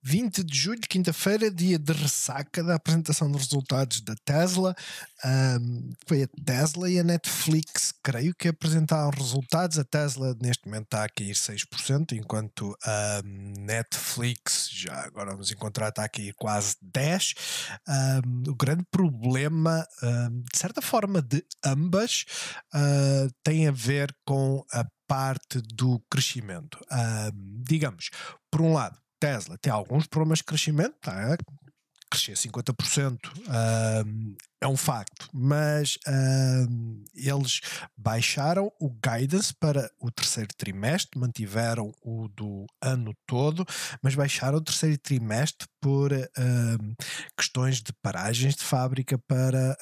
20 de julho, quinta-feira, dia de ressaca da apresentação dos resultados da Tesla. Foi a Tesla e a Netflix, creio que apresentaram resultados. A Tesla neste momento está a cair 6%, enquanto a Netflix, já agora vamos encontrar, está a cair quase 10%. O grande problema, de certa forma, de ambas tem a ver com a parte do crescimento. Digamos, por um lado, Tesla tem alguns problemas de crescimento, tá? Crescer 50% é um facto, mas eles baixaram o guidance para o terceiro trimestre, mantiveram o do ano todo, mas baixaram o terceiro trimestre por questões de paragens de fábrica para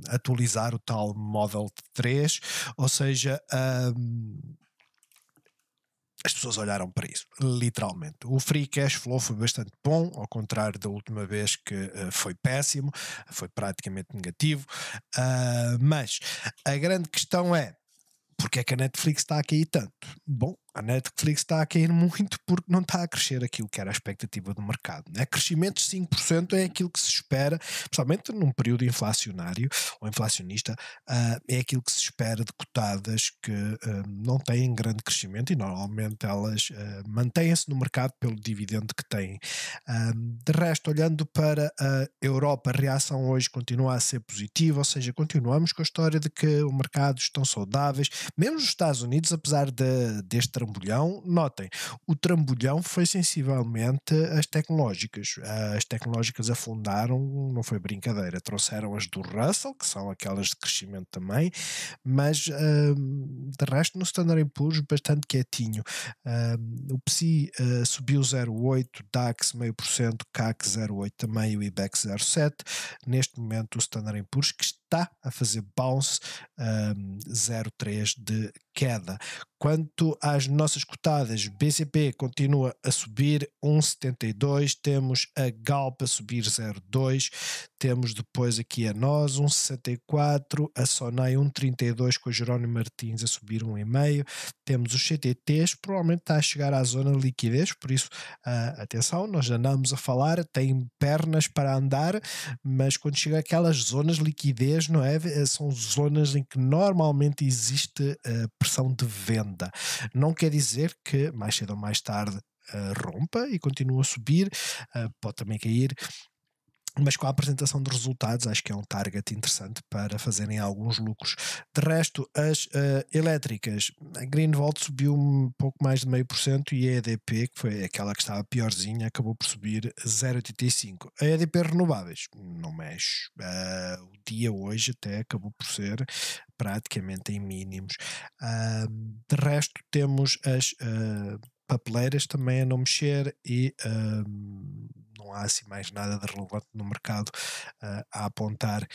atualizar o tal Model 3, ou seja, as pessoas olharam para isso, literalmente. O free cash flow foi bastante bom, ao contrário da última vez que foi péssimo, foi praticamente negativo, mas a grande questão é, porque é que a Netflix está a cair tanto? Bom, a Netflix está a cair muito porque não está a crescer aquilo que era a expectativa do mercado, né? Crescimento de 5% é aquilo que se espera, principalmente num período inflacionário ou inflacionista, é aquilo que se espera de cotadas que não têm grande crescimento e normalmente elas mantêm-se no mercado pelo dividendo que têm. De resto, olhando para a Europa, a reação hoje continua a ser positiva, ou seja, continuamos com a história de que os mercados estão saudáveis, mesmo os Estados Unidos, apesar deste trambolhão, notem, o trambolhão foi sensivelmente as tecnológicas. As tecnológicas afundaram, não foi brincadeira, trouxeram as do Russell, que são aquelas de crescimento também, mas de resto no Standard & Poor's bastante quietinho. O PSI subiu 0,8%, DAX 0,5%, CAC 0,8% também e o IBEX 0,7%. Neste momento o Standard & Poor's que está a fazer bounce 0,3% de queda. Quanto às nossas cotadas, BCP continua a subir 1,72, temos a Galp a subir 0,2, temos depois aqui a NOS 1,64, a Sonai 1,32 com a Jerónimo Martins a subir 1,5, temos os CTTs, provavelmente está a chegar à zona de liquidez, por isso atenção, nós andamos a falar, tem pernas para andar, mas quando chega aquelas zonas de liquidez, não é? São zonas em que normalmente existe pressão de venda. Não quer dizer que mais cedo ou mais tarde rompa e continua a subir, pode também cair, mas com a apresentação de resultados acho que é um target interessante para fazerem alguns lucros. De resto, as elétricas, a Greenvolt subiu um pouco mais de 0,5% e a EDP, que foi aquela que estava piorzinha, acabou por subir 0,85%. A EDP Renováveis não mexe. O dia hoje até acabou por ser praticamente em mínimos. De resto, temos as papeleiras também a não mexer e não há assim mais nada de relevante no mercado a apontar.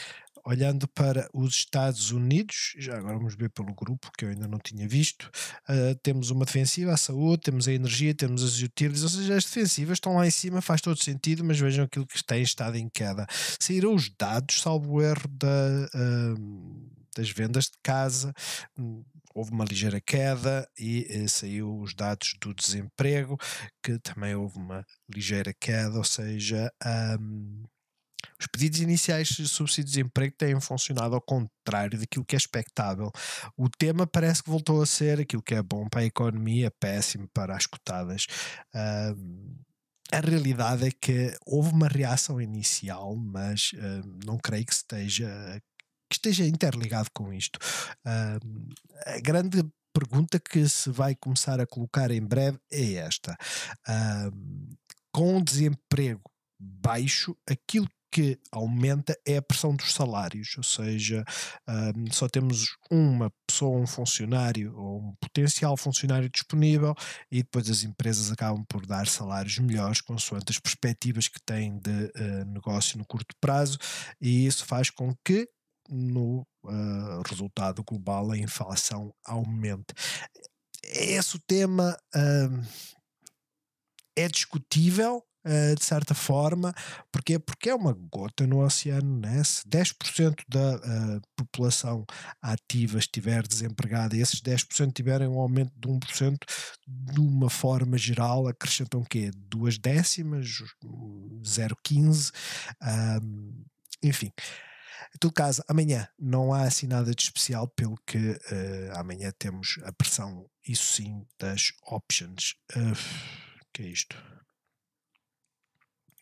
Olhando para os Estados Unidos, já agora vamos ver pelo grupo que eu ainda não tinha visto, temos uma defensiva, a saúde, temos a energia, temos as utilities, ou seja, as defensivas estão lá em cima, faz todo sentido, mas vejam aquilo que tem estado em queda. Saíram os dados, salvo o erro das vendas de casa, houve uma ligeira queda e saiu os dados do desemprego, que também houve uma ligeira queda, ou seja, os pedidos iniciais de subsídio de desemprego têm funcionado ao contrário daquilo que é expectável. O tema parece que voltou a ser aquilo que é bom para a economia, péssimo para as cotadas. A realidade é que houve uma reação inicial, mas não creio que esteja interligado com isto. A grande pergunta que se vai começar a colocar em breve é esta. Com o desemprego baixo, aquilo que aumenta é a pressão dos salários, ou seja, só temos uma pessoa, um funcionário ou um potencial funcionário disponível e depois as empresas acabam por dar salários melhores consoante as perspectivas que têm de negócio no curto prazo, e isso faz com que no resultado global a inflação aumente. Esse o tema é discutível, de certa forma. Porquê? Porque é uma gota no oceano, né? Se 10% da população ativa estiver desempregada e esses 10% tiverem um aumento de 1%, de uma forma geral, acrescentam o quê? 2 décimas, 0,15, enfim. Em todo caso, amanhã não há assim nada de especial, pelo que amanhã temos a pressão, isso sim, das options. Que é isto?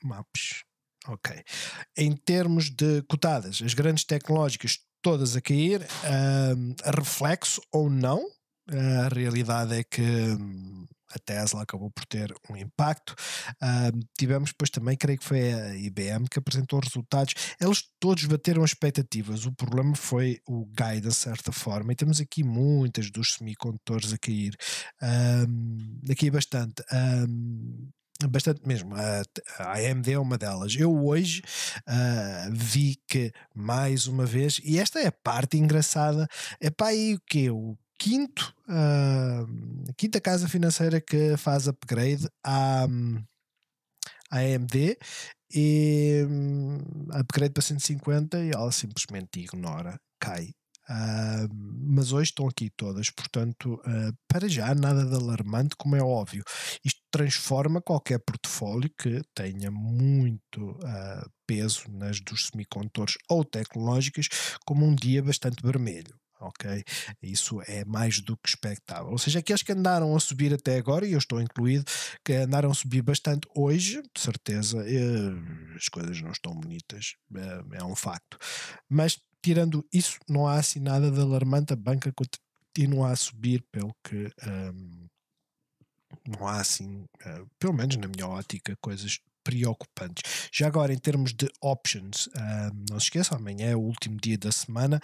Maps. Ok. Em termos de cotadas, as grandes tecnológicas todas a cair, a reflexo ou não. A realidade é que a Tesla acabou por ter um impacto. Tivemos depois também, creio que foi a IBM que apresentou resultados. Eles todos bateram expectativas. O problema foi o guide, de certa forma. E temos aqui muitas dos semicondutores a cair. Aqui bastante. Bastante mesmo. A AMD é uma delas. Eu hoje vi que, mais uma vez, e esta é a parte engraçada, é para aí o quê? O quinto, a quinta casa financeira que faz upgrade à AMD e upgrade para 150 e ela simplesmente ignora, cai. Mas hoje estão aqui todas, portanto, para já nada de alarmante, como é óbvio. Isto transforma qualquer portfólio que tenha muito peso nas dos semicondutores ou tecnológicas como um dia bastante vermelho. Ok, isso é mais do que expectável. Ou seja, aqueles que andaram a subir até agora, e eu estou incluído, que andaram a subir bastante hoje, de certeza, as coisas não estão bonitas, é um facto. Mas tirando isso, não há assim nada de alarmante. A banca continua a subir, pelo que não há assim, pelo menos na minha ótica, coisas preocupantes. Já agora, em termos de options, não se esqueçam, amanhã é o último dia da semana,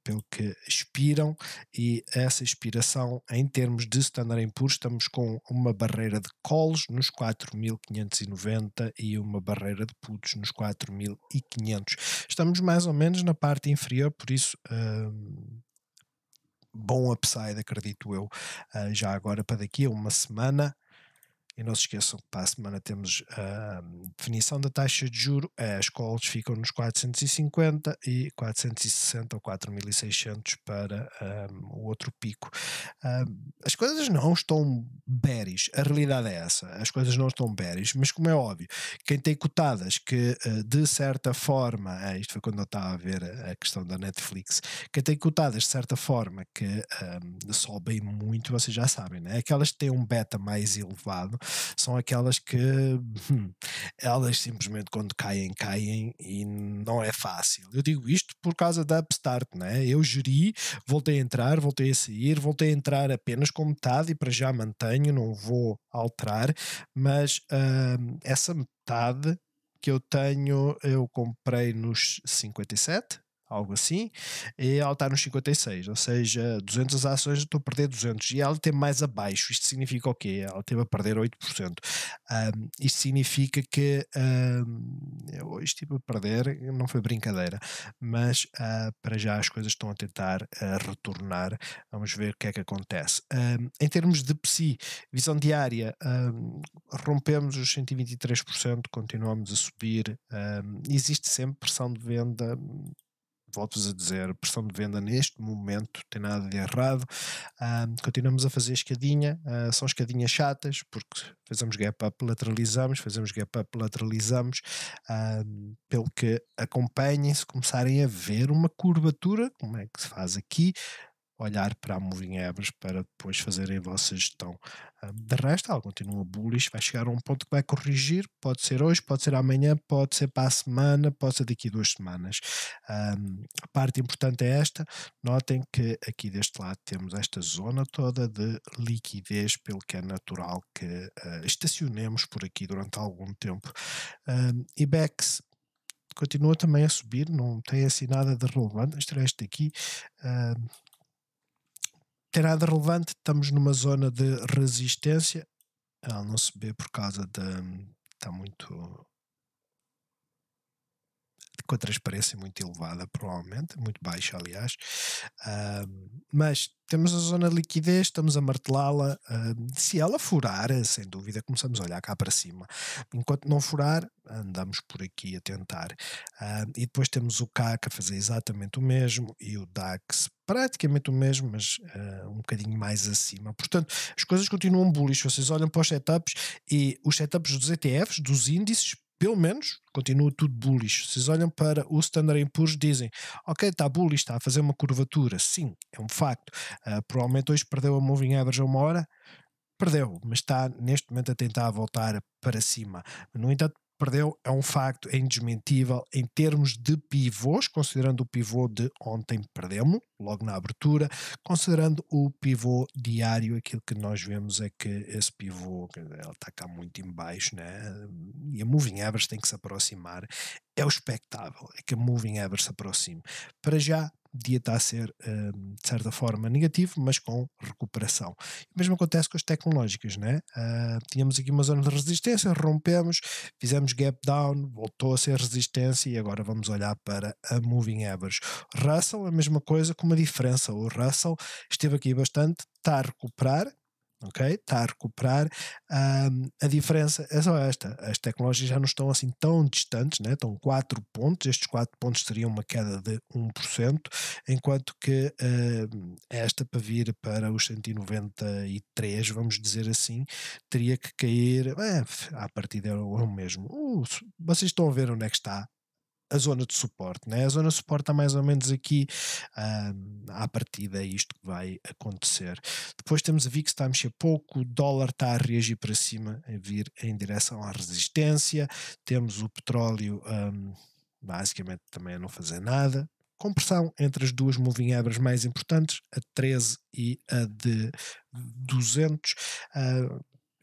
pelo que expiram, e essa expiração, em termos de Standard & Poor's, estamos com uma barreira de calls nos 4.590 e uma barreira de puts nos 4.500. Estamos mais ou menos na parte inferior, por isso bom upside, acredito eu, já agora para daqui a uma semana. E não se esqueçam que para a semana temos a definição da taxa de juro. As calls ficam nos 450 e 460 ou 4.600 para o outro pico. As coisas não estão bearish, a realidade é essa. As coisas não estão bearish, mas como é óbvio, quem tem cotadas que de certa forma, isto foi quando eu estava a ver a questão da Netflix, quem tem cotadas de certa forma que sobem muito, vocês já sabem, né? Aquelas que têm um beta mais elevado são aquelas que elas simplesmente quando caem e não é fácil. Eu digo isto por causa da Upstart, né? Eu geri, voltei a entrar, voltei a sair, voltei a entrar apenas com metade e para já mantenho, não vou alterar, mas essa metade que eu tenho, eu comprei nos 57, algo assim, e ela está nos 56, ou seja, 200 ações, eu estou a perder 200, e ela tem mais abaixo. Isto significa o quê? Ela teve a perder 8%. Isto significa que eu hoje estive a perder, não foi brincadeira, mas para já as coisas estão a tentar retornar. Vamos ver o que é que acontece. Em termos de PSI, visão diária, rompemos os 123%, continuamos a subir. Existe sempre pressão de venda. Volto-vos a dizer, pressão de venda neste momento tem nada de errado. Continuamos a fazer escadinha, são escadinhas chatas, porque fazemos gap up, lateralizamos, fazemos gap up, lateralizamos, pelo que acompanhem, se começarem a ver uma curvatura, como é que se faz aqui, olhar para a Moving Average para depois fazerem a vossa gestão. De resto, ela continua bullish, vai chegar a um ponto que vai corrigir, pode ser hoje, pode ser amanhã, pode ser para a semana, pode ser daqui a 2 semanas. A parte importante é esta, notem que aqui deste lado temos esta zona toda de liquidez, pelo que é natural que estacionemos por aqui durante algum tempo. IBEX continua também a subir, não tem assim nada de relevante. Este aqui tem nada relevante, estamos numa zona de resistência. Ela não se vê por causa de está muito com a transparência muito elevada, provavelmente, muito baixa, aliás. Mas temos a zona de liquidez, estamos a martelá-la. Se ela furar, sem dúvida, começamos a olhar cá para cima. Enquanto não furar, andamos por aqui a tentar. E depois temos o CAC a fazer exatamente o mesmo e o DAX praticamente o mesmo, mas um bocadinho mais acima. Portanto, as coisas continuam bullish. Vocês olham para os setups e os setups dos ETFs, dos índices, pelo menos, continua tudo bullish. Vocês olham para o Standard & Poor's, dizem, ok, está bullish, está a fazer uma curvatura. Sim, é um facto. Provavelmente hoje perdeu a moving average a uma hora. Perdeu, mas está neste momento a tentar voltar para cima. No entanto, perdeu, é um facto, é indesmentível. Em termos de pivôs, considerando o pivô de ontem, perdemos, logo na abertura. Considerando o pivô diário, aquilo que nós vemos é que esse pivô, ela está cá muito em baixo, né? E a moving average tem que se aproximar. É o expectável, é que a moving average se aproxime. Para já, o dia está a ser, de certa forma, negativo, mas com recuperação. O mesmo acontece com as tecnológicas, né? Tínhamos aqui uma zona de resistência, rompemos, fizemos gap down, voltou a ser resistência e agora vamos olhar para a moving average. Russell, a mesma coisa, com uma diferença. O Russell esteve aqui bastante, está a recuperar. Ok? Está a recuperar. A diferença é só esta: as tecnologias já não estão assim tão distantes, né? Estão 4 pontos. Estes 4 pontos teriam uma queda de 1%, enquanto que esta, para vir para os 193, vamos dizer assim, teria que cair. A partida é o mesmo. Vocês estão a ver onde é que está a zona de suporte, né? A zona de suporte está mais ou menos aqui. À partida é isto que vai acontecer. Depois temos a VIX, está a mexer pouco, o dólar está a reagir para cima, a vir em direção à resistência. Temos o petróleo basicamente também a não fazer nada. Compressão entre as duas moving averages mais importantes, a 13 e a de 200.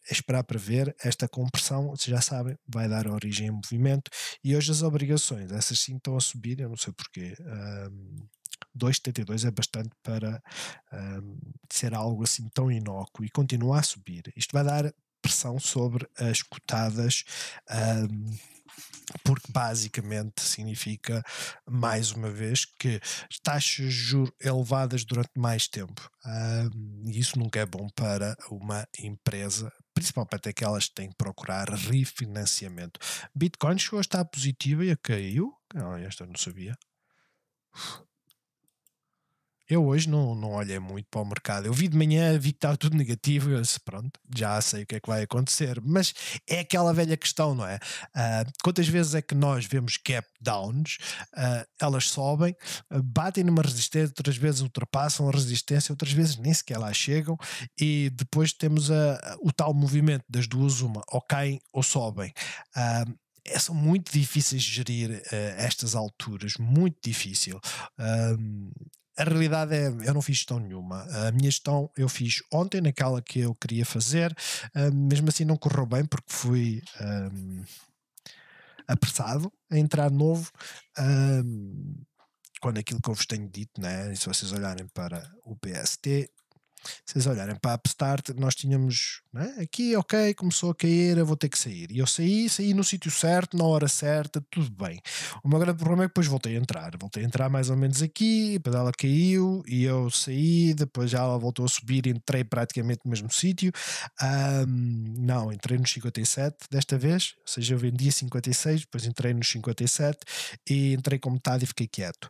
É esperar para ver. Esta compressão, vocês já sabem, vai dar origem a movimento. E hoje as obrigações, essas sim estão a subir, eu não sei porquê. 2,72 é bastante para ser algo assim tão inócuo e continua a subir. Isto vai dar pressão sobre as cotadas, porque basicamente significa, mais uma vez, que taxas de juros elevadas durante mais tempo. E isso nunca é bom para uma empresa, principalmente aquelas que têm que procurar refinanciamento. Bitcoin chegou a estar positiva e caiu. Esta eu não sabia. Eu hoje não olhei muito para o mercado. Eu vi de manhã, vi que estava tudo negativo. Eu disse, pronto, já sei o que é que vai acontecer. Mas é aquela velha questão, não é? Quantas vezes é que nós vemos gap downs, elas sobem, batem numa resistência, outras vezes ultrapassam a resistência, outras vezes nem sequer lá chegam, e depois temos o tal movimento das duas, uma, ou caem ou sobem. São muito difíceis de gerir estas alturas, muito difícil. A realidade é, eu não fiz gestão nenhuma. A minha gestão eu fiz ontem, naquela que eu queria fazer. Mesmo assim não correu bem, porque fui apressado a entrar novo. Quando aquilo que eu vos tenho dito, né? E se vocês olharem para o BST, se vocês olharem para a Upstart, nós tínhamos, né? Aqui, ok, começou a cair, eu vou ter que sair. E eu saí no sítio certo, na hora certa, tudo bem. O meu grande problema é que depois voltei a entrar mais ou menos aqui, depois ela caiu e eu saí, depois já ela voltou a subir e entrei praticamente no mesmo sítio. Não, entrei nos 57 desta vez, ou seja, eu vendia 56, depois entrei nos 57 e entrei com metade e fiquei quieto.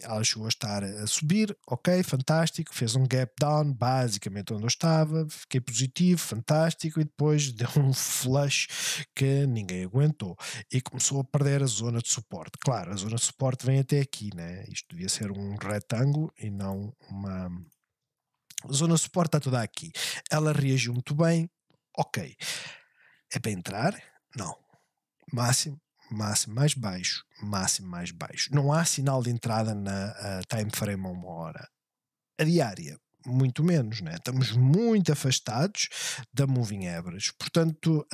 Ela chegou a estar a subir, ok, fantástico, fez um gap down, basicamente onde eu estava, fiquei positivo, fantástico, e depois deu um flush que ninguém aguentou e começou a perder a zona de suporte. Claro, a zona de suporte vem até aqui, né? Isto devia ser um retângulo e não uma... A zona de suporte está toda aqui. Ela reagiu muito bem, ok. É para entrar? Não. Máximo mais baixo, máximo mais baixo. Não há sinal de entrada na time frame a uma hora. A diária, muito menos, né? Estamos muito afastados da moving average. Portanto,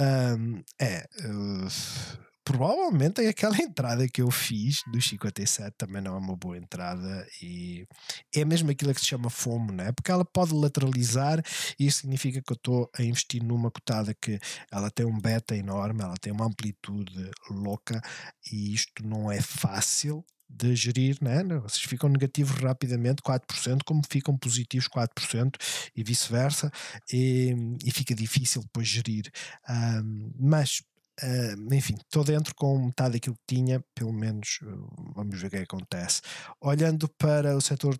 provavelmente aquela entrada que eu fiz dos 57 também não é uma boa entrada e é mesmo aquilo que se chama FOMO, né? Porque ela pode lateralizar e isso significa que eu estou a investir numa cotada que ela tem um beta enorme, ela tem uma amplitude louca e isto não é fácil de gerir, né? Vocês ficam negativos rapidamente 4%, como ficam positivos 4% e vice-versa, e fica difícil depois gerir. Mas enfim, estou dentro com metade daquilo que tinha, pelo menos vamos ver o que é que acontece. Olhando para o setor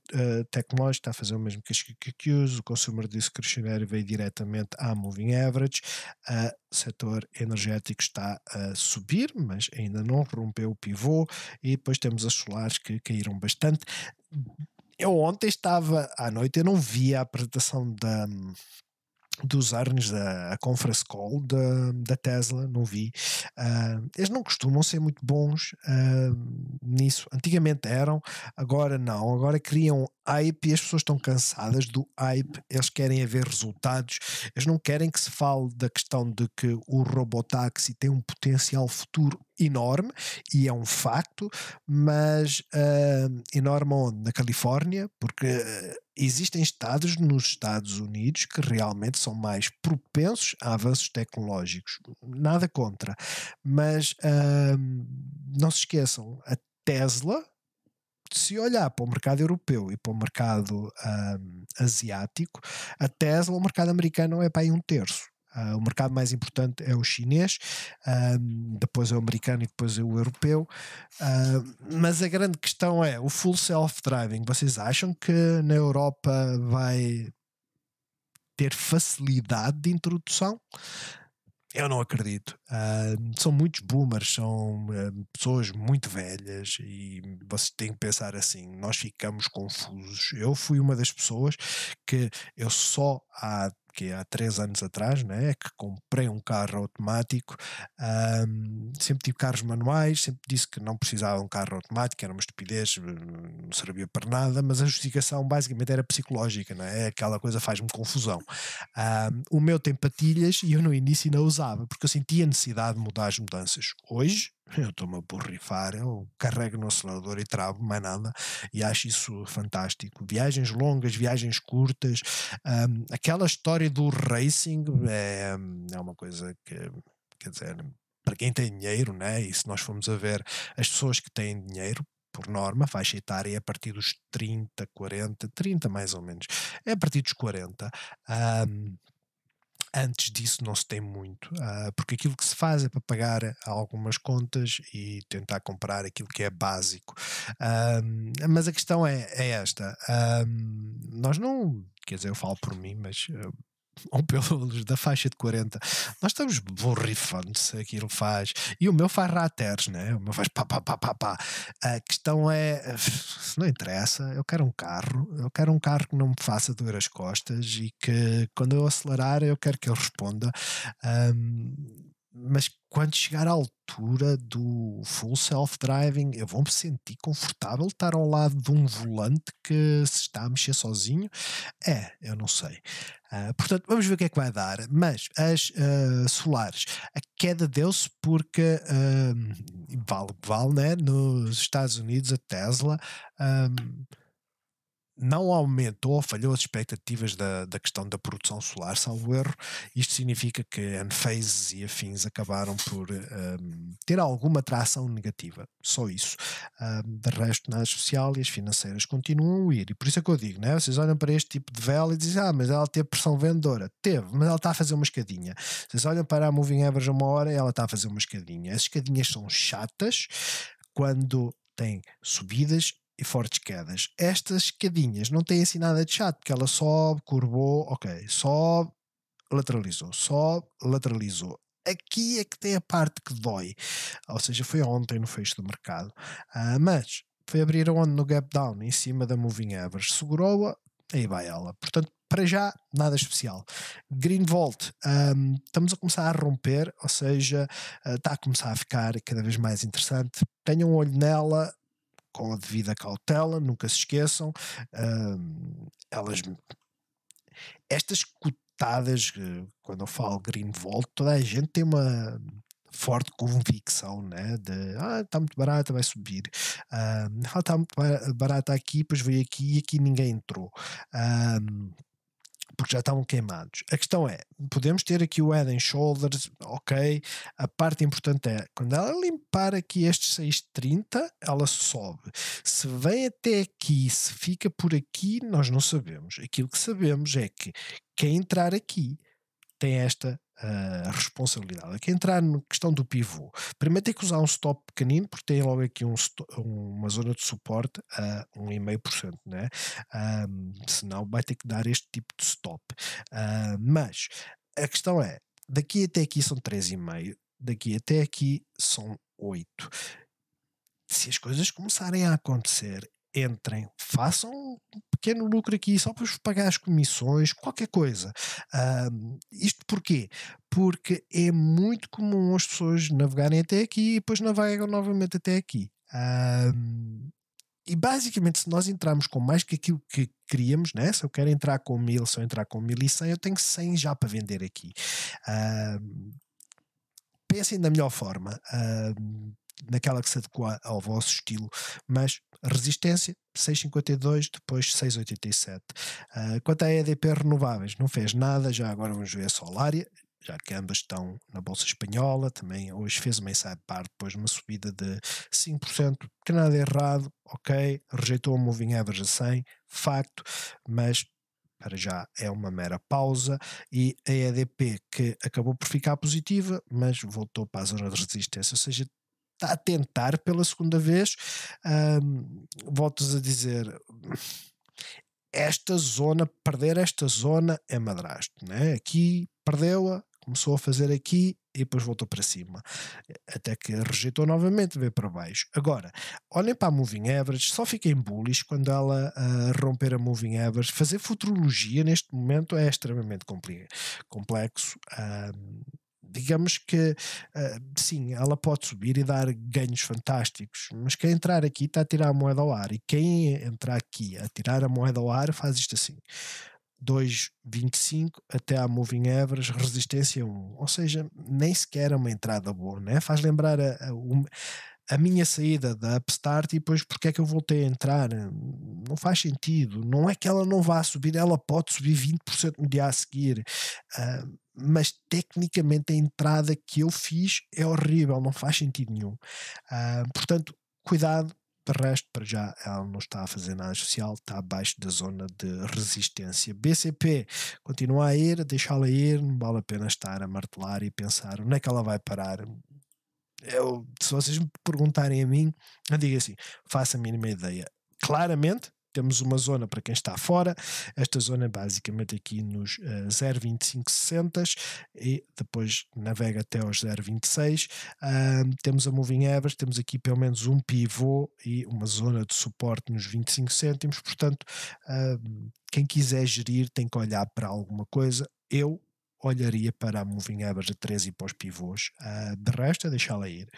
tecnológico, está a fazer o mesmo que as QQQs, o consumer discretionary veio diretamente à moving average, o setor energético está a subir, mas ainda não rompeu o pivô, e depois temos as solares que caíram bastante. Eu ontem estava à noite, eu não vi a apresentação dos earnings da conference call da Tesla, não vi. Eles não costumam ser muito bons nisso. Antigamente eram, agora não. Agora criam hype e as pessoas estão cansadas do hype. Eles querem ver resultados. Eles não querem que se fale da questão de que o robotáxi tem um potencial futuro enorme, e é um facto, mas enorme onde? Na Califórnia, porque existem estados nos Estados Unidos que realmente são mais propensos a avanços tecnológicos. Nada contra. Mas não se esqueçam, a Tesla, se olhar para o mercado europeu e para o mercado asiático, a Tesla, o mercado americano é para aí um terço. O mercado mais importante é o chinês, depois é o americano e depois é o europeu. Mas a grande questão é o full self-driving. Vocês acham que na Europa vai ter facilidade de introdução? Eu não acredito. São muitos boomers, são pessoas muito velhas e vocês têm que pensar assim, nós ficamos confusos. Eu fui uma das pessoas que eu só há 3 anos atrás, né, que comprei um carro automático. Sempre tive carros manuais, sempre disse que não precisava de um carro automático, era uma estupidez, não servia para nada, mas a justificação basicamente era psicológica, né? Aquela coisa faz-me confusão. O meu tem patilhas e eu no início não usava, porque eu sentia a necessidade de mudar as mudanças. Hoje, eu estou-me a borrifar, eu carrego no acelerador e travo, mais nada, e acho isso fantástico. Viagens longas, viagens curtas, aquela história do racing é uma coisa que, quer dizer, para quem tem dinheiro, né? E se nós formos a ver as pessoas que têm dinheiro, por norma, faixa etária é a partir dos 30, 40, 30 mais ou menos, é a partir dos 40. Antes disso não se tem muito, porque aquilo que se faz é para pagar algumas contas e tentar comprar aquilo que é básico. Mas a questão é esta. Nós não, quer dizer, eu falo por mim, mas ou pelos da faixa de 40, nós estamos borrifando se aquilo faz, e o meu faz rateres, né? O meu faz pá, pá, pá, pá, pá. A questão é, não interessa, eu quero um carro que não me faça doer as costas e que quando eu acelerar eu quero que ele responda. Mas quando chegar à altura do full self-driving, eu vou me sentir confortável estar ao lado de um volante que se está a mexer sozinho? Eu não sei. Portanto, vamos ver o que é que vai dar. Mas as solares, a queda deu-se porque vale o que vale, né? Nos Estados Unidos, a Tesla não aumentou ou falhou as expectativas da questão da produção solar, salvo erro. Isto significa que Enphase e afins acabaram por ter alguma tração negativa, só isso. De resto, nada especial, e as financeiras continuam a ir, e por isso é que eu digo, né? Vocês olham para este tipo de vela e dizem, mas ela teve pressão vendedora. Teve, mas ela está a fazer uma escadinha. Vocês olham para a moving average a uma hora e ela está a fazer uma escadinha. As escadinhas são chatas quando tem subidas e fortes quedas. Estas escadinhas não têm assim nada de chato, porque ela sobe, curvou, ok, sobe, lateralizou. Aqui é que tem a parte que dói, ou seja, foi ontem no fecho do mercado, mas foi abrir onde no gap down, em cima da moving average, segurou-a, aí vai ela. Portanto, para já, nada especial. Green Volt, estamos a começar a romper, ou seja, está a começar a ficar cada vez mais interessante. Tenham um olho nela, com a devida cautela, nunca se esqueçam. Elas, estas cotadas, quando eu falo Green Volt, toda a gente tem forte convicção, né? De está muito barata, vai subir. Está muito barata aqui, depois veio aqui e aqui ninguém entrou. Porque já estavam queimados. A questão é, podemos ter aqui o Head and Shoulders, ok, a parte importante é, quando ela limpar aqui estes 630, ela sobe. Se vem até aqui, se fica por aqui, nós não sabemos. Aquilo que sabemos é que quem entrar aqui tem esta responsabilidade. Quem entrar na questão do pivô, primeiro tem que usar um stop pequenino, porque tem logo aqui uma zona de suporte a 1,5%, né? Senão vai ter que dar este tipo de stop. Mas a questão é, daqui até aqui são 3,5%, daqui até aqui são 8%. Se as coisas começarem a acontecer, entrem, façam um pequeno lucro aqui só para vos pagar as comissões, qualquer coisa. Isto porquê? Porque é muito comum as pessoas navegarem até aqui e depois navegam novamente até aqui. E basicamente, se nós entrarmos com mais que aquilo que queríamos, né? Se eu quero entrar com 1000, se eu entrar com 1100, eu tenho 100 já para vender aqui. Pensem da melhor forma, naquela que se adequa ao vosso estilo, mas resistência 6,52, depois 6,87. Quanto a EDP renováveis, não fez nada, já agora vamos ver a Solária, já que ambas estão na Bolsa Espanhola, também hoje fez uma inside part depois de uma subida de 5%, que nada é errado, ok, rejeitou a Moving Average a 100, facto, mas para já é uma mera pausa, e a EDP que acabou por ficar positiva, mas voltou para a zona de resistência, ou seja, está a tentar pela segunda vez. Volto-vos a dizer, perder esta zona é madrasto, né? Aqui perdeu-a, começou a fazer aqui e depois voltou para cima, até que rejeitou novamente, veio para baixo. Agora, olhem para a Moving Average, só fiquem bullish quando ela romper a Moving Average. Fazer futurologia neste momento é extremamente complexo. Digamos que sim, ela pode subir e dar ganhos fantásticos, mas quem entrar aqui está a tirar a moeda ao ar, e quem entrar aqui a tirar a moeda ao ar faz isto assim: 2,25 até à Moving Average, resistência 1, ou seja, nem sequer é uma entrada boa, né? Faz lembrar a minha saída da Upstart e depois porque é que eu voltei a entrar. Não faz sentido. Não é que ela não vá subir, ela pode subir 20% no dia a seguir, mas tecnicamente a entrada que eu fiz é horrível, não faz sentido nenhum. Portanto, cuidado. De resto, para já, ela não está a fazer nada especial, está abaixo da zona de resistência. BCP continua a ir, deixá-la ir, não vale a pena estar a martelar e pensar onde é que ela vai parar. Se vocês me perguntarem a mim, eu digo assim, faço a mínima ideia. Claramente, temos uma zona para quem está fora, esta zona é basicamente aqui nos 0,2560 e depois navega até aos 0,26. Temos a Moving Average, temos aqui pelo menos um pivô e uma zona de suporte nos 25 cêntimos, portanto, quem quiser gerir tem que olhar para alguma coisa. Eu olharia para a Moving Average a 13 e para os pivôs. De resto, é deixá-la ir.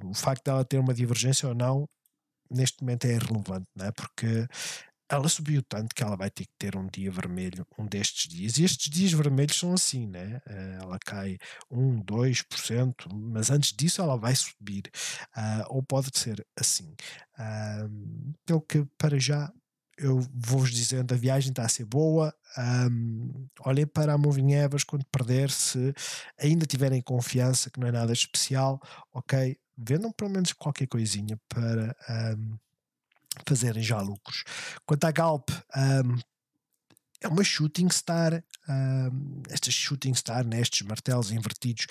O facto dela ter uma divergência ou não, neste momento é irrelevante, não é? Porque ela subiu tanto que ela vai ter que ter um dia vermelho um destes dias, e estes dias vermelhos são assim, né? Ela cai 1, 2%, mas antes disso ela vai subir, ou pode ser assim. Pelo que para já eu vou-vos dizendo, a viagem está a ser boa. Olhem para a Moving Average quando perder, se ainda tiverem confiança que não é nada especial, ok, vendam pelo menos qualquer coisinha para fazerem já lucros. Quanto à Galp, é uma shooting star. Estas shooting star, nestes martelos invertidos,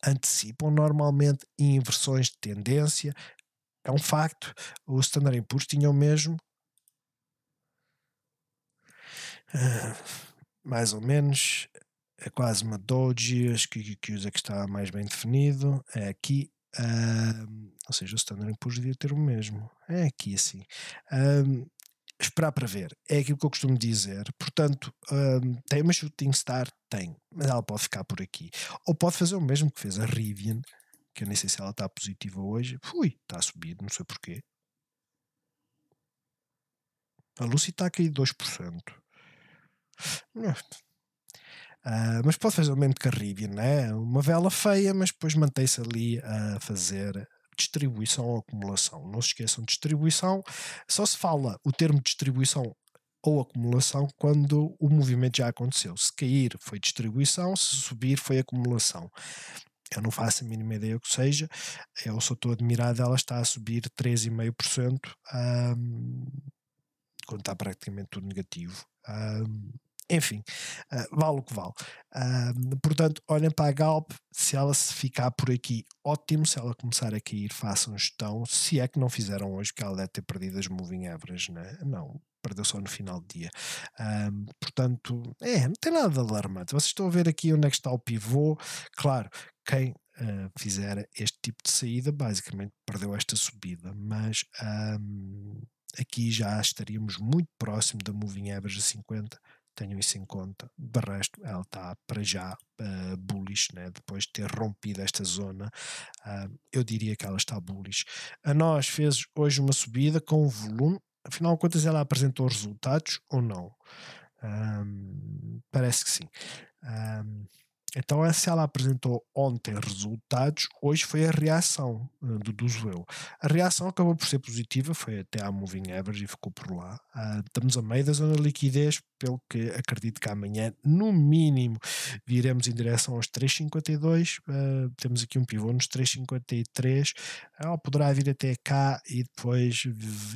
antecipam normalmente inversões de tendência. É um facto. O Standard & Poor's tinha o mesmo. Mais ou menos, é quase uma doji. Acho que usa que está mais bem definido é aqui, ou seja, o Standard & Poor's devia ter o mesmo, é aqui assim. Esperar para ver, é aquilo que eu costumo dizer. Portanto, tem uma shooting star? Tem, mas ela pode ficar por aqui, ou pode fazer o mesmo que fez a Rivian, que eu nem sei se ela está positiva hoje. Está a subir, não sei porquê. A Lucy está a cair 2%. mas pode fazer o mesmo que a Rivian, né? Uma vela feia, mas depois mantém-se ali a fazer distribuição ou acumulação. Não se esqueçam, distribuição, só se fala o termo distribuição ou acumulação quando o movimento já aconteceu. Se cair foi distribuição, se subir foi acumulação. Eu não faço a mínima ideia o que seja, eu só estou admirado, ela está a subir 3,5%, quando está praticamente tudo negativo. Enfim, vale o que vale. Portanto, olhem para a Galp, se ela se ficar por aqui, ótimo. Se ela começar a cair, façam gestão. Se é que não fizeram hoje, que ela deve ter perdido as moving average, né? Não, perdeu só no final do dia. Portanto, não tem nada de alarmante. Vocês estão a ver aqui onde é que está o pivô. Claro, quem fizer este tipo de saída, basicamente perdeu esta subida, mas aqui já estaríamos muito próximo da moving average a 50. Tenham isso em conta. De resto, ela está para já bullish, né? Depois de ter rompido esta zona, eu diria que ela está bullish. A nós fez hoje uma subida com volume. Afinal de contas, ela apresentou resultados ou não? Parece que sim. Então, se ela apresentou ontem resultados, hoje foi a reação do eu. A reação acabou por ser positiva, foi até à moving average e ficou por lá. Estamos a meio da zona de liquidez, pelo que acredito que amanhã, no mínimo, viremos em direção aos 3,52. Temos aqui um pivô nos 3,53. Ela poderá vir até cá e depois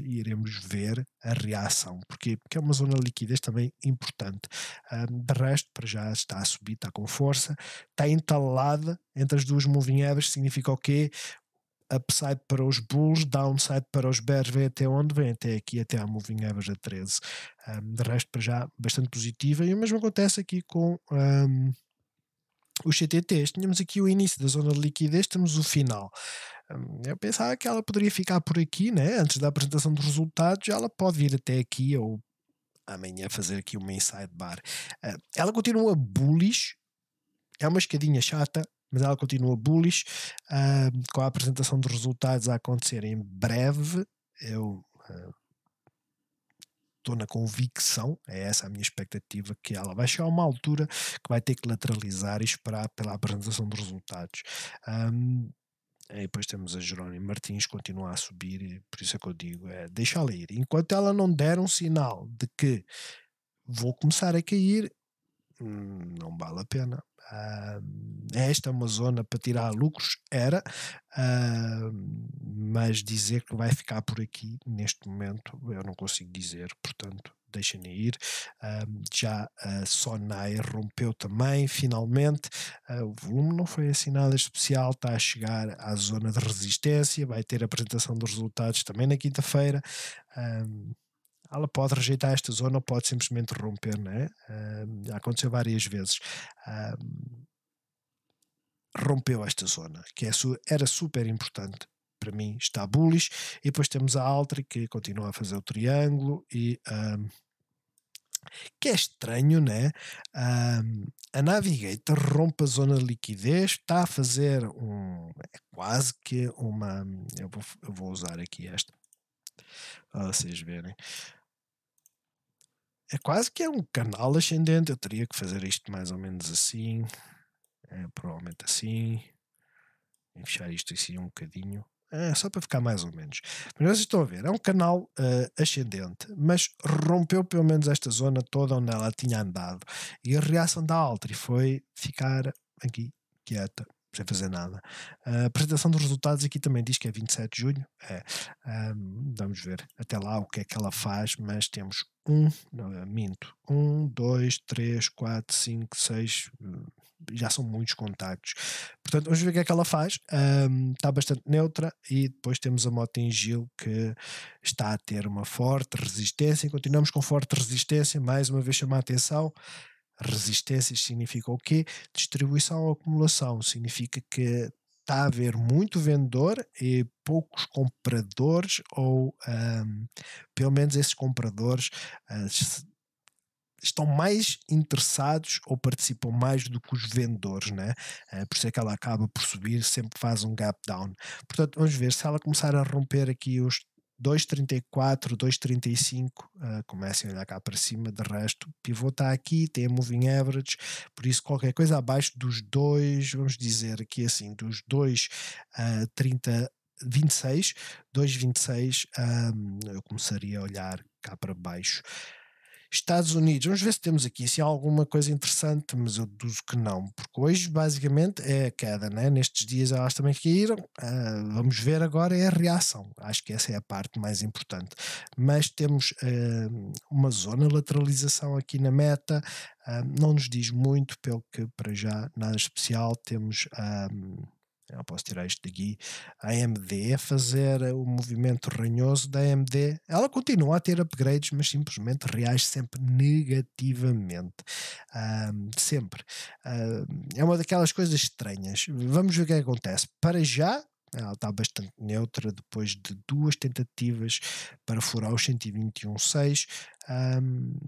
iremos ver a reação. Porquê? Porque é uma zona de liquidez também importante. De resto, para já está a subir, está com força, está entalada entre as duas moving averages. Significa o quê? Upside para os bulls, downside para os bears. Vem até onde? Vem até aqui, até a moving average a 13. De resto, para já, bastante positiva. E o mesmo acontece aqui com os CTTs. Tínhamos aqui o início da zona de liquidez, temos o final. Eu pensava que ela poderia ficar por aqui, né? Antes da apresentação dos resultados. Ela pode vir até aqui ou amanhã fazer aqui uma inside bar. Ela continua bullish, é uma escadinha chata, mas ela continua bullish, com a apresentação dos resultados a acontecer em breve. Eu estou na convicção, é essa a minha expectativa, que ela vai chegar a uma altura que vai ter que lateralizar e esperar pela apresentação dos resultados. E depois temos a Jerónimo Martins, continua a subir, e por isso é que eu digo, deixa-la ir. Enquanto ela não der um sinal de que vou começar a cair, não vale a pena. Esta é uma zona para tirar lucros, mas dizer que vai ficar por aqui neste momento eu não consigo dizer, portanto deixem-me ir. Já a Sonai rompeu também, finalmente. O volume não foi assim nada especial, está a chegar à zona de resistência, vai ter a apresentação dos resultados também na quinta-feira. Ela pode rejeitar esta zona ou pode simplesmente romper, né? Já aconteceu várias vezes. Rompeu esta zona, que era super importante. Para mim está bullish. E depois temos a Altri, que continua a fazer o triângulo e que é estranho, né? A Navigator rompe a zona de liquidez, está a fazer quase que uma... Eu vou usar aqui esta para vocês verem. É quase que é um canal ascendente. Eu teria que fazer isto mais ou menos assim, provavelmente assim, e fechar isto assim um bocadinho, só para ficar mais ou menos. Mas vocês estão a ver, é um canal ascendente, mas rompeu pelo menos esta zona toda onde ela tinha andado, e a reação da Altri foi ficar aqui quieta, sem fazer nada. A apresentação dos resultados aqui também diz que é 27 de junho. Vamos ver até lá o que é que ela faz, mas temos 1, 2, 3, 4, 5, 6, já são muitos contactos. Portanto, vamos ver o que é que ela faz. Está bastante neutra, e depois temos a Mota-Engil, que está a ter uma forte resistência, e continuamos com forte resistência. Mais uma vez chamar a atenção, resistências significa o quê? Distribuição ou acumulação, significa que está a haver muito vendedor e poucos compradores, ou pelo menos esses compradores estão mais interessados ou participam mais do que os vendedores, né? Por isso é que ela acaba por subir, sempre faz um gap down. Portanto, vamos ver se ela começar a romper aqui os 2,34, 2,35, comecem a olhar cá para cima. De resto, o pivô está aqui, tem a moving average, por isso qualquer coisa abaixo dos 2, vamos dizer aqui assim, dos 2,30, 26, 2,26, eu começaria a olhar cá para baixo. Estados Unidos, vamos ver se temos aqui se há alguma coisa interessante, mas eu deduzo que não, porque hoje basicamente é a queda, né? Nestes dias elas também caíram, vamos ver agora é a reação, acho que essa é a parte mais importante, mas temos uma zona de lateralização aqui na meta, não nos diz muito, pelo que para já nada especial, temos eu posso tirar isto daqui, a AMD a fazer o movimento ranhoso da AMD, ela continua a ter upgrades, mas simplesmente reage sempre negativamente, sempre. É uma daquelas coisas estranhas. Vamos ver o que é que acontece. Para já, ela está bastante neutra depois de 2 tentativas para furar os 121,6.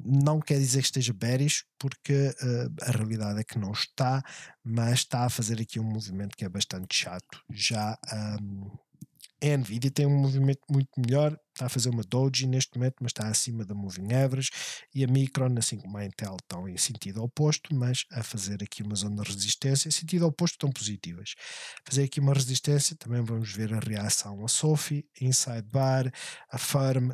Não quer dizer que esteja bearish, porque a realidade é que não está, mas está a fazer aqui um movimento que é bastante chato. Já a Nvidia tem um movimento muito melhor, está a fazer uma doji neste momento, mas está acima da moving average, e a Micron, assim como a Intel, estão em sentido oposto, mas a fazer aqui uma zona de resistência, em sentido oposto estão positivas. Fazer aqui uma resistência, também vamos ver a reação a Sophie, Inside Bar, a Firm,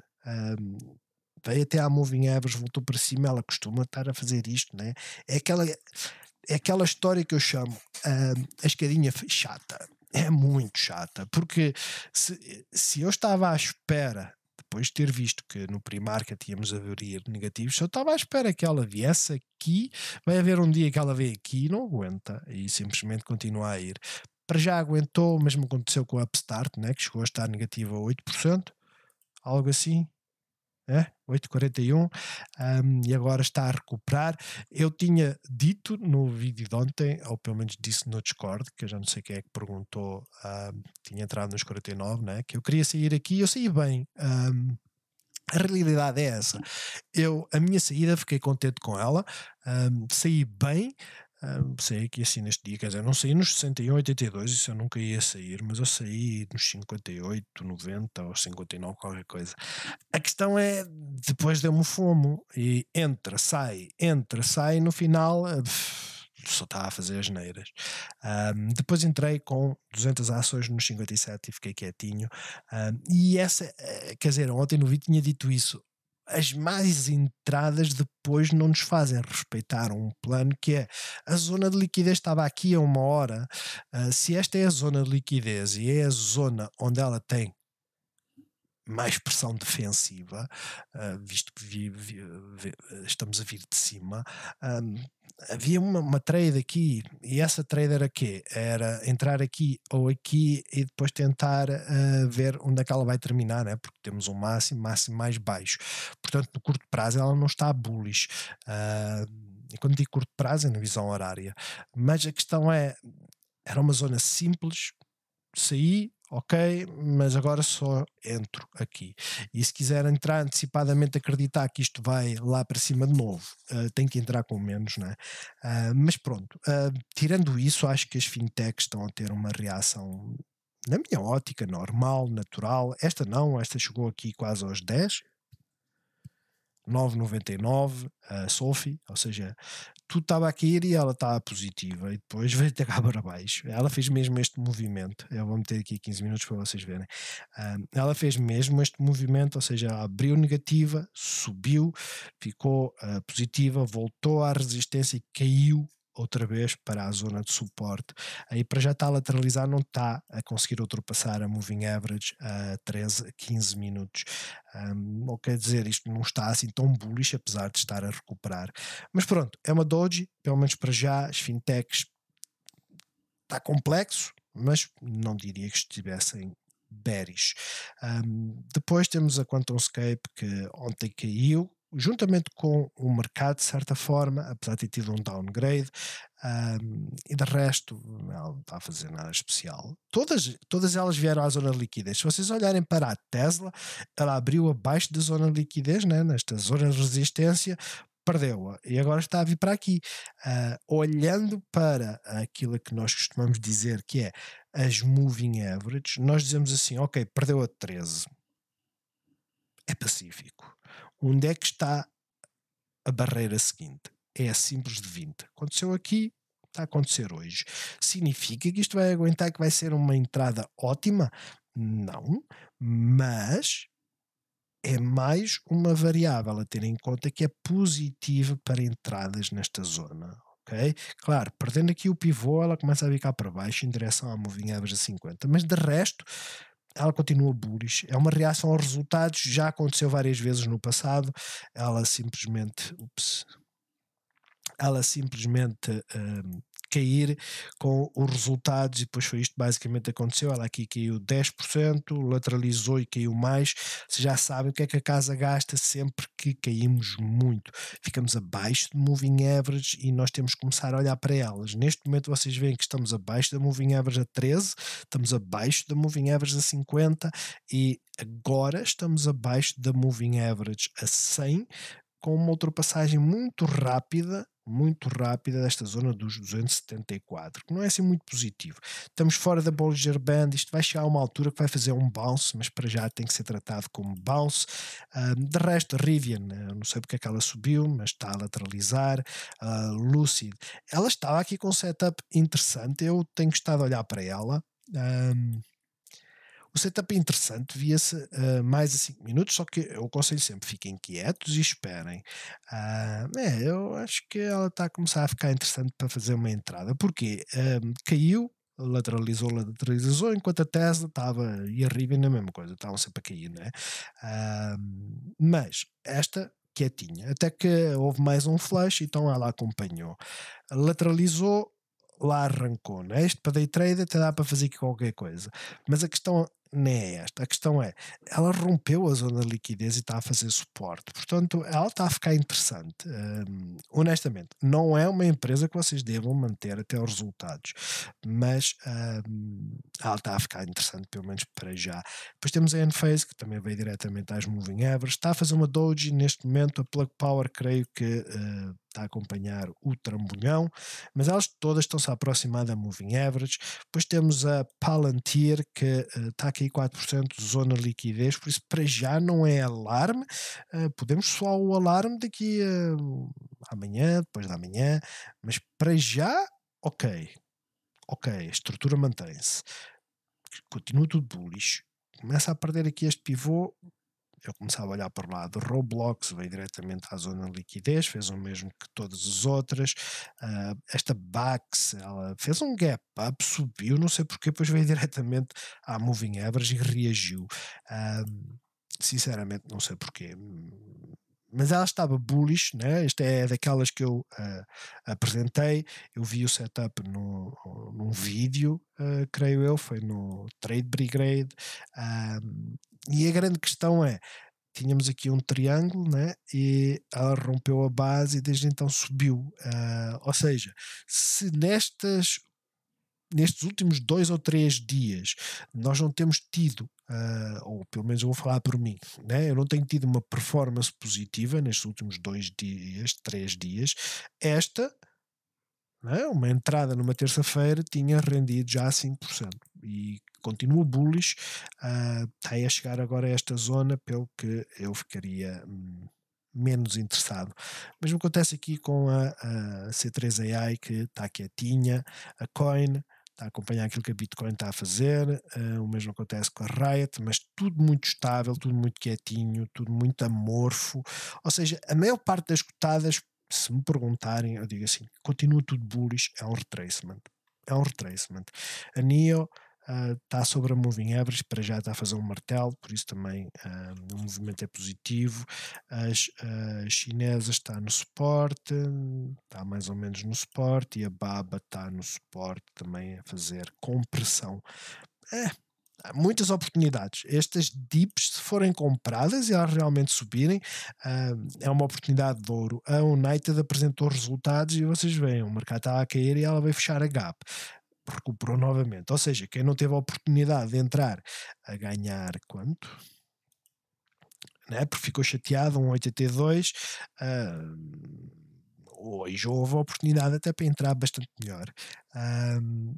veio até à moving average, voltou para cima, ela costuma estar a fazer isto, né? É aquela história que eu chamo a escadinha chata. É muito chata, porque se eu estava à espera, depois de ter visto que no pre-market íamos abrir negativos, se eu estava à espera que ela viesse aqui, vai haver um dia que ela veio aqui e não aguenta, e simplesmente continua a ir. Para já aguentou, o mesmo aconteceu com o Upstart, né, que chegou a estar negativo a 8%, algo assim. 8,41, e agora está a recuperar. Eu tinha dito no vídeo de ontem, ou pelo menos disse no Discord, que eu já não sei quem é que perguntou, tinha entrado nos 49, né, que eu queria sair aqui e eu saí bem. A realidade é essa. A minha saída, fiquei contente com ela, saí bem. Saí aqui assim neste dia, quer dizer, não saí nos 61, 82, isso eu nunca ia sair, mas eu saí nos 58, 90 ou 59, qualquer coisa. A questão é, depois deu-me fomo e entra, sai, no final só estava a fazer as neiras. Depois entrei com 200 ações nos 57 e fiquei quietinho. E essa, quer dizer, ontem no vídeo tinha dito isso. As mais entradas depois não nos fazem respeitar um plano que é a zona de liquidez estava aqui a 1 hora. Se esta é a zona de liquidez e é a zona onde ela tem mais pressão defensiva, visto que estamos a vir de cima, havia uma trade aqui, e essa trade era quê? Era entrar aqui ou aqui e depois tentar ver onde é que ela vai terminar, né? Porque temos um máximo mais baixo. Portanto, no curto prazo ela não está bullish. E quando digo curto prazo é na visão horária. Mas a questão é, era uma zona simples, saí, ok, mas agora só entro aqui. E se quiser entrar antecipadamente, acreditar que isto vai lá para cima de novo, tem que entrar com menos, né? Mas pronto, tirando isso, acho que as fintechs estão a ter uma reação, na minha ótica, normal, natural. Esta não, esta chegou aqui quase aos 10, 9,99, a Sophie, ou seja, tudo estava a cair e ela estava positiva, e depois veio até cá para baixo. Ela fez mesmo este movimento, eu vou meter aqui 15 minutos para vocês verem. Ela fez mesmo este movimento, ou seja, ela abriu negativa, subiu, ficou positiva, voltou à resistência e caiu outra vez para a zona de suporte. Aí para já está a lateralizar, não está a conseguir ultrapassar a moving average a 13, 15 minutos. Não quer dizer, isto não está assim tão bullish, apesar de estar a recuperar. Mas pronto, é uma doji, pelo menos para já, as fintechs está complexo, mas não diria que estivessem bearish. Depois temos a QuantumScape, que ontem caiu, juntamente com o mercado, de certa forma, apesar de ter tido um downgrade, e de resto não está a fazer nada especial. Todas elas vieram à zona de liquidez. Se vocês olharem para a Tesla, ela abriu abaixo da zona de liquidez, né, nesta zona de resistência, perdeu-a e agora está a vir para aqui. Olhando para aquilo que nós costumamos dizer que é as moving average, nós dizemos assim, ok, perdeu a 13. é pacífico. Onde é que está a barreira seguinte? É a simples de 20. Aconteceu aqui, está a acontecer hoje. Significa que isto vai aguentar, que vai ser uma entrada ótima? Não, mas é mais uma variável a ter em conta que é positiva para entradas nesta zona. Ok? Claro, perdendo aqui o pivô, ela começa a ficar para baixo em direção à moving average a 50, mas de resto ela continua bullish, é uma reação aos resultados, já aconteceu várias vezes no passado, ela simplesmente, cair com os resultados, e depois foi isto que basicamente aconteceu. Ela aqui caiu 10%, lateralizou e caiu mais. Vocês já sabem o que é que a casa gasta sempre que caímos muito. Ficamos abaixo de moving average e nós temos que começar a olhar para elas. Neste momento vocês veem que estamos abaixo da moving average a 13, estamos abaixo da moving average a 50 e agora estamos abaixo da moving average a 100, com uma ultrapassagem muito rápida desta zona dos 274, que não é assim muito positivo. Estamos fora da Bollinger Band, isto vai chegar a uma altura que vai fazer um bounce, mas para já tem que ser tratado como bounce. De resto, a Rivian, não sei porque é que ela subiu, mas está a lateralizar. Lucid, ela estava aqui com um setup interessante, eu tenho estado a olhar para ela. O setup é interessante, via-se mais a 5 minutos, só que eu aconselho sempre, fiquem quietos e esperem. Eu acho que ela está a começar a ficar interessante para fazer uma entrada, porque caiu, lateralizou, enquanto a Tesla estava, e a Rivian na mesma coisa, estavam sempre a cair, né? Mas esta quietinha, até que houve mais um flash, então ela acompanhou. Lateralizou, lá arrancou, né? Isto para day trader até dá para fazer aqui qualquer coisa, mas a questão não é esta, a questão é, ela rompeu a zona de liquidez e está a fazer suporte, portanto ela está a ficar interessante. Honestamente, não é uma empresa que vocês devam manter até os resultados, mas ela está a ficar interessante, pelo menos para já. Depois temos a Enphase, que também veio diretamente às moving averages, está a fazer uma doji neste momento. A Plug Power creio que está a acompanhar o trambolhão, mas elas todas estão-se a aproximar da moving average. Depois temos a Palantir, que está aqui 4% de zona de liquidez, por isso para já não é alarme. Podemos soar o alarme daqui a amanhã, depois da manhã, mas para já, ok, a estrutura mantém-se, continua tudo bullish. Começa a perder aqui este pivô, eu começava a olhar para o lado. Roblox veio diretamente à zona de liquidez, fez o mesmo que todas as outras. Esta Bax, ela fez um gap up, subiu, não sei porquê, depois veio diretamente à moving average e reagiu. Sinceramente não sei porquê, mas ela estava bullish, né? Esta é daquelas que eu apresentei. Eu vi o setup num vídeo, creio eu, foi no Trade Brigade, e a grande questão é, tínhamos aqui um triângulo, né? E ela rompeu a base e desde então subiu. Ou seja, se nestes últimos 2 ou 3 dias nós não temos tido, ou pelo menos eu vou falar por mim, né? Eu não tenho tido uma performance positiva nestes últimos 2 dias, 3 dias, esta, né, uma entrada numa terça-feira tinha rendido já 5% e continua bullish. Está a chegar agora a esta zona, pelo que eu ficaria menos interessado. Mas o que acontece aqui com a C3 AI, que está quietinha, a Coin está a acompanhar aquilo que a Bitcoin está a fazer, o mesmo acontece com a Riot, mas tudo muito estável, tudo muito quietinho, tudo muito amorfo. Ou seja, a maior parte das cotadas, se me perguntarem, eu digo assim, continua tudo bullish, é um retracement. A NIO está sobre a moving average, para já está a fazer um martelo, por isso também o movimento é positivo. As chinesas está no suporte, está mais ou menos no suporte, e a BABA está no suporte também a fazer compressão. Há muitas oportunidades. Estas dips, se forem compradas e elas realmente subirem, é uma oportunidade de ouro. A United apresentou resultados e vocês veem, o mercado está a cair e ela vai fechar a gap, recuperou novamente. Ou seja, quem não teve a oportunidade de entrar a ganhar quanto? Né? Porque ficou chateado, um 82, hoje houve a oportunidade até para entrar bastante melhor.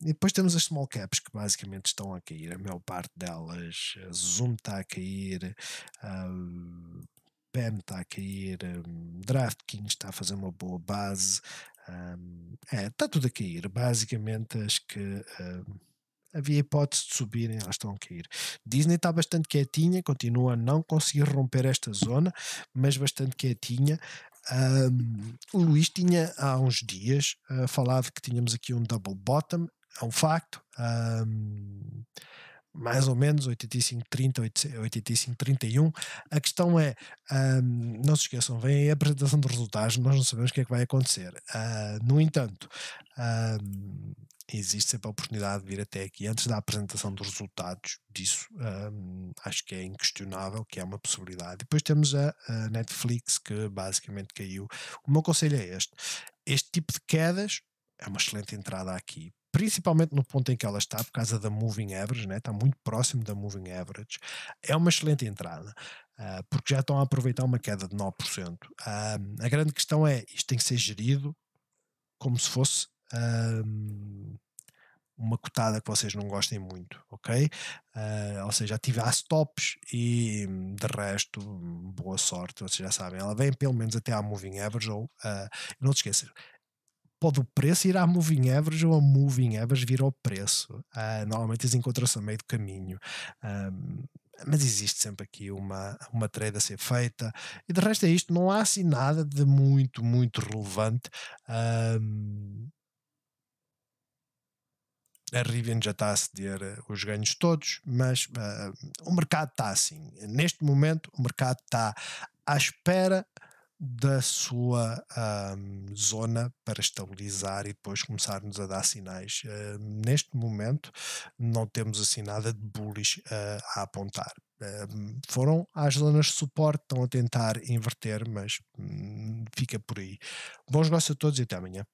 E depois temos as small caps que basicamente estão a cair, a maior parte delas. A Zoom está a cair, PEN está a cair, DraftKings está a fazer uma boa base. Está tudo a cair. Basicamente, acho que havia hipótese de subirem, elas estão a cair. Disney está bastante quietinha, continua a não conseguir romper esta zona, mas bastante quietinha. O Luís tinha há uns dias falado que tínhamos aqui um double bottom, é um facto. Mais ou menos 85-30, 85-31. A questão é, não se esqueçam, vem aí a apresentação dos resultados, nós não sabemos o que é que vai acontecer. No entanto, existe sempre a oportunidade de vir até aqui antes da apresentação dos resultados disso. Acho que é inquestionável que é uma possibilidade. Depois temos a Netflix, que basicamente caiu. O meu conselho é este tipo de quedas é uma excelente entrada aqui, principalmente no ponto em que ela está, por causa da moving average, né? Está muito próximo da moving average. É uma excelente entrada, porque já estão a aproveitar uma queda de 9%. A grande questão é, isto tem que ser gerido como se fosse uma cotada que vocês não gostem muito, ok? Ou seja, ativar stops e de resto, boa sorte, vocês já sabem, ela vem pelo menos até à moving average ou, não te esqueças, pode o preço ir à moving average ou a moving average vir ao preço. Normalmente eles encontram-se a meio do caminho. Mas existe sempre aqui uma trade a ser feita. E de resto é isto. Não há assim nada de muito, muito relevante. A Rivian já está a ceder os ganhos todos, mas o mercado está assim. Neste momento, o mercado está à espera da sua zona para estabilizar e depois começar-nos a dar sinais. Neste momento não temos assim nada de bullish a apontar. Foram às zonas de suporte, estão a tentar inverter, mas fica por aí. Bons negócios a todos e até amanhã.